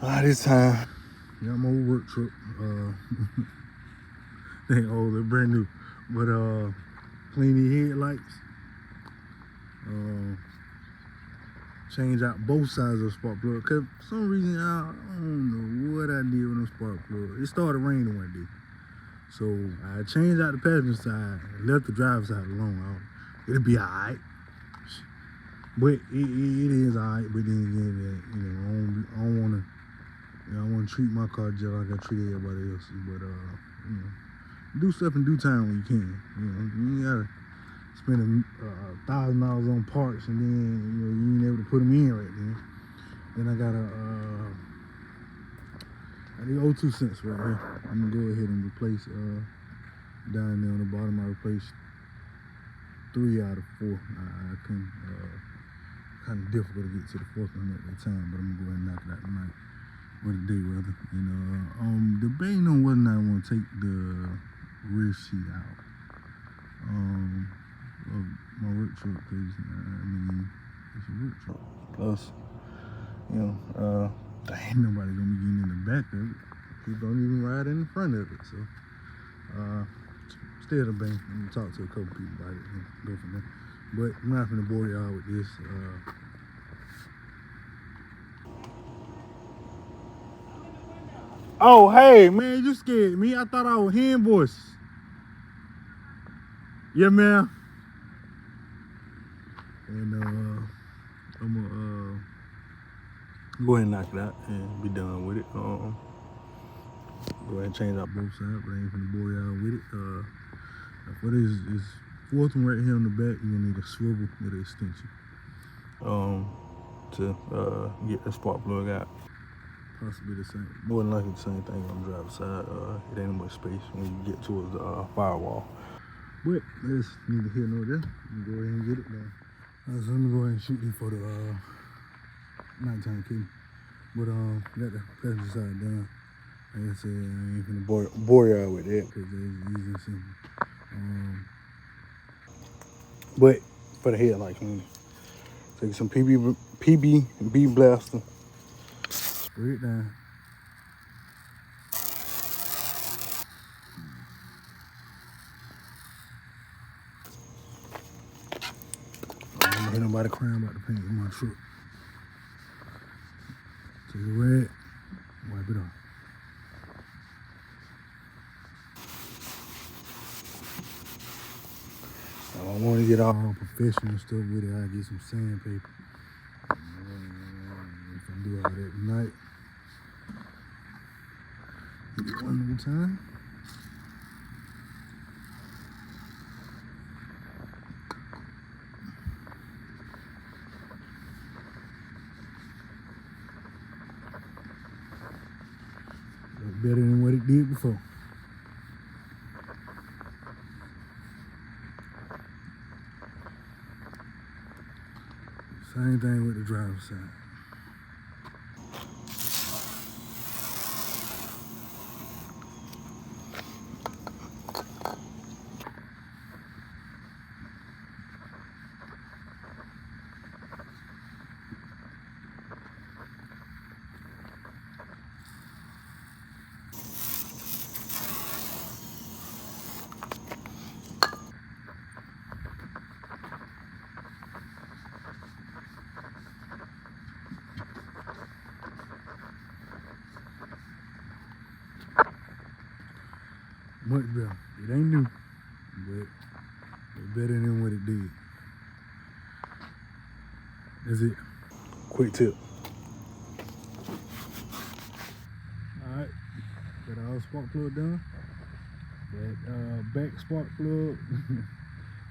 This time, got my old work truck. They ain't old, they're brand new. But clean the headlights. Change out both sides of the spark plug. Cause for some reason I don't know what I did with the spark plug. It started raining one day. So I changed out the passenger side and left the driver's side alone. It'll be alright. But it is alright. But then again, I don't wanna I wanna treat my car just like I treat everybody else. But do stuff in due time when you can. You gotta spend $1,000 on parts and then you ain't able to put them in right then. Then I got the 02 cents right here. I'm gonna go ahead and replace down there on the bottom. I replaced 3 out of 4. I couldn't kind of difficult to get to the 4th one at that time, but I'm gonna go ahead and knock it out tonight or today rather. And debating on whether or not I want to take the rear seat out of my work truck, because it's a work truck. Plus, ain't nobody gonna be getting in the back of it. People don't even ride in the front of it. So still the bank. I'm gonna talk to a couple people about it and go from there. But I'm not gonna bore y'all with this. Oh, hey, man, you scared me. I thought I was hearing voices. Yeah, man. And I'm gonna go ahead and knock it out and be done with it. Go ahead and change out both sides, but I ain't gonna bore y'all with it. For this 4th one right here on the back, you're gonna need a swivel with an extension to get the spark plug out. Possibly the same, more than likely the same thing on the driver's side. It ain't much space when you get towards the firewall. But that's neither here nor there. I'm gonna go ahead and get it done. So let me go ahead and shoot these for the nighttime key. But got the passenger side done. Like I said, I ain't gonna bore y'all with that because it's easy and simple. But for the headlights, take some PB blaster, spray it down. I don't hear nobody crying about the paint in my truck. Take it red, wipe it off. I don't want to get all professional stuff with it. I get some sandpaper. If I do all that tonight, get it one more time. Look better than what it did before. Same thing with the driver's side. Much better. It ain't new, but it's better than what it did. That's it. Quick tip. Alright, got our spark plug done. That back spark plug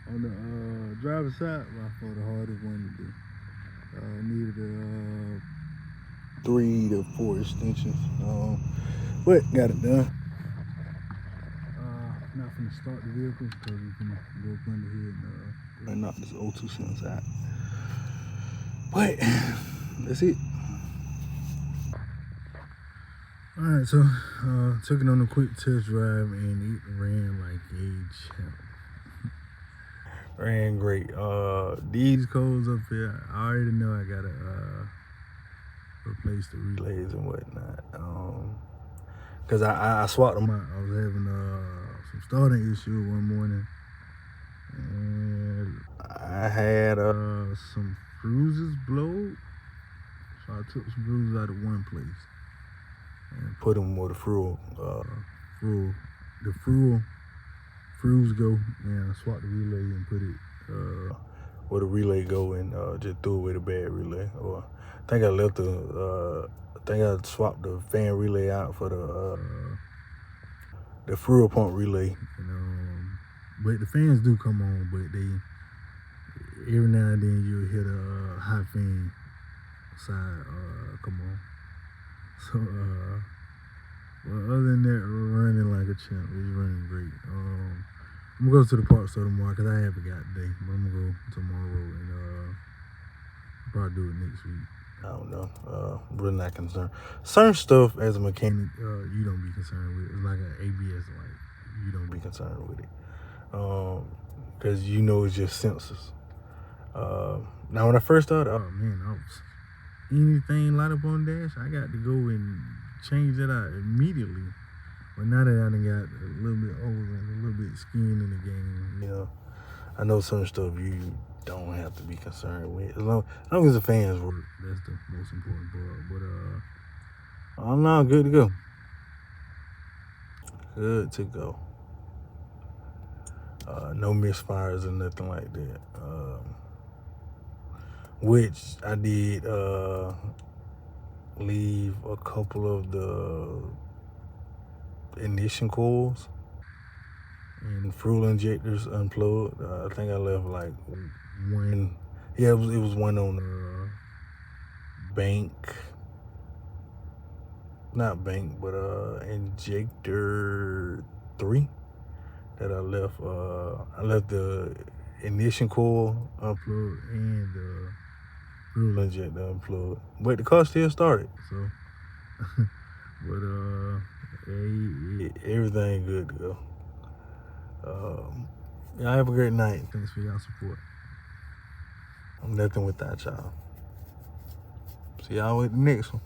on the driver's side, by far the hardest one to do. Needed 3 to 4 extensions, but got it done. Not finna start the vehicle because we're gonna go up under here and knock this 02 cents out. But that's it. Alright, so took it on a quick test drive and it ran like a champ. Ran great. These codes up here, I already know I gotta replace the relays and whatnot. Cause I swapped them out. I was having some starting issue one morning, and I had some fuses blowed, so I took some fuses out of one place and put them where the fuel fuse go, and I swapped the relay and put it where the relay go, and just threw away the bad relay. Or I think I left I think I swapped the fan relay out for the fuel pump relay. But the fans do come on, but they every now and then you'll hit a high fan side come on. So well, other than that, we're running like a champ. It's running great. I'm gonna go to the parts store tomorrow because I haven't got today, but I'm gonna go tomorrow and probably do it next week. I don't know. Really not concerned. Certain stuff as a mechanic, you don't be concerned with. It's like an ABS light. You don't be concerned with it. Because you know it's just sensors. Now when I first started, oh man, anything light up on the dash, I got to go and change that out immediately. But now that I done got a little bit older and a little bit skin in the game, you know, I know some stuff you don't have to be concerned with. As long as the fans work, that's the most important part. But I'm now good to go. Good to go. No misfires or nothing like that. Which I did leave a couple of the ignition coils and fuel injectors unplugged. I think I left like one. Yeah, it was one on the not bank, but injector 3 that I left. I left the ignition coil unplugged and the fuel injector unplugged, but the car still started. So, but everything good to go. Y'all have a great night. Thanks for y'all support. I'm nothing without y'all. See y'all with the next one.